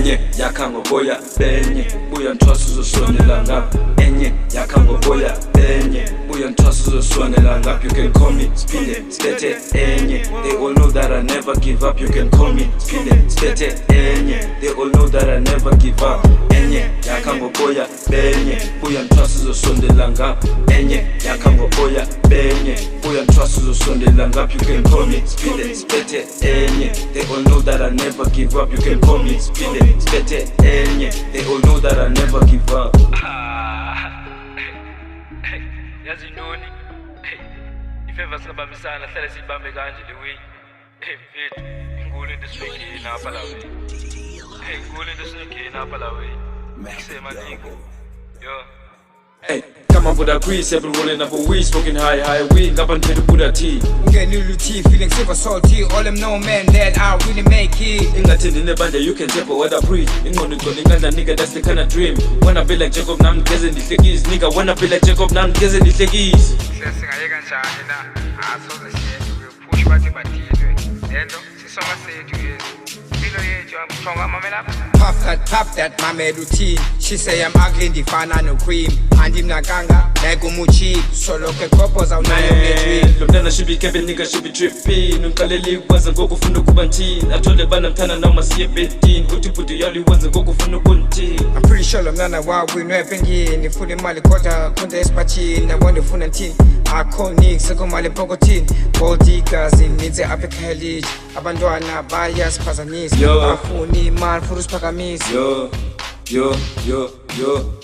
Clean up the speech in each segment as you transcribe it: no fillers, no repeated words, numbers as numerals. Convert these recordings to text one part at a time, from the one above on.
enye yakha ngoboya benye buya nthwasa uzosonela ngapha enye yakha ngoboya benye buya nthwasa uzosonela ngapha. You can call me Speedy Spete enye. They all know that I never give up. You can call me Speedy Spete enye. They all know that I never give up. Enye yakha ngoboya benye buya nthwasa uzosonela ngapha enye yakha ngoboya benye buya nthwasa uzosonela ngapha. You can call me Speedy Spete enye. They all know that I never give up. You can call me Speedy Spete enye. They all know that I never give up. Yazi noni ifeva sibambisana hlale sibambe kanje le way mfethu inguli into singena apha la way inguli into singena apha la way sema ningo yo. Hey, come on for that grease, every rolling up a weed, smoking high weed, up until the Buddha tea. Get new tea, feeling super salty. All them know man that I really make it. In that in the band, you can tap what I breathe. In on the nigga, that's the kind of dream. Wanna be like Jacob Nam Kezen the Legis, nigga, wanna be like Jacob Nam Kezen the Legis. Push party by Pop that, mama routine. She say I'm ugly, the fan no cream. And him nakanga, nego muchi. Solo ke couples out now dream. Lomdana she be camping, nigga she be tripping. Nunkaleli wasn't go kufunu kubantin. I told the band I'm tana now my C15. Uti yali wasn't go kufunu kunti. I'm pretty sure Lomdana wa we no pengi. Ni funi mali kota kunde espachi. Na wande funantin. I call Nick, sako mali pogotin. Gold diggers in midze apekali. Abandona bias pasanis. Afuni man furus pakamis. Yo,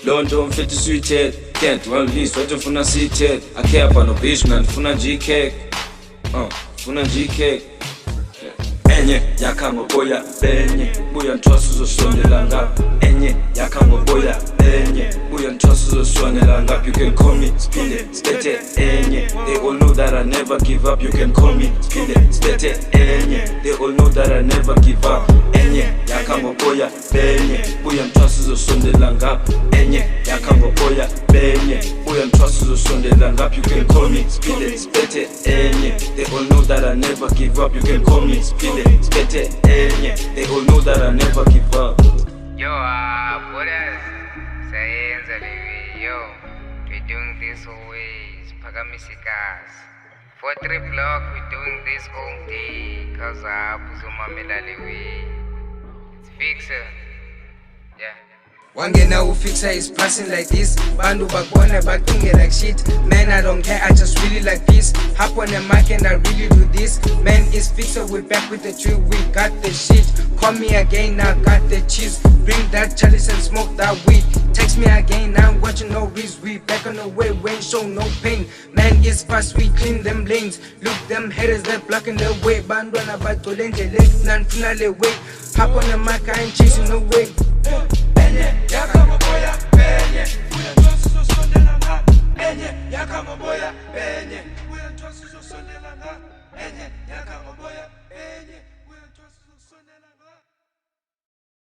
London 50 sweet head. Can't run least, what if I see it? I care about no bitch, man, funa G cake. Funa G cake. Enye yakha ngoboya benye buya nthwasa uzosonela ngapha enye yakha ngoboya benye buya nthwasa uzosonela ngapha. You can call me Speedy Spete enye. They all know that I never give up. You can call me Speedy Spete enye. They all know that I never give up. Enye yakha ngoboya benye buya nthwasa uzosonela ngapha enye yakha ngoboya benye buya nthwasa uzosonela ngapha. You can call me Speedy Spete enye. They all know that I never give up. You can call me Speedy Spete enye. They all know that I never give up. Yo, brothers, sayenza lewe, yo, we doing this always, Pagamisikas. 4-3 block, we doing this all day, cause Puzumamela lewe. It's fixer, yeah. Wangena ufixa is passing like this. Bandu bakwana bakinge like shit. Man, I don't care, I just really like this. Hop on the mic and I really do this. Man, it's fixer, we back with the tree, we got the shit. Call me again, I got the cheese. Bring that chalice and smoke that weed. Text me again, I'm watching no risk. We back on the way, we ain't show no pain. Man, it's fast, we clean them lanes. Look, them haters, they're blocking the way. Bandwana batolenje left, nan finale way. Hop on the mic, I ain't chasing no way. Enye yakha ngoboya benye buya nthwasa uzosonela ngapha enye yakha ngoboya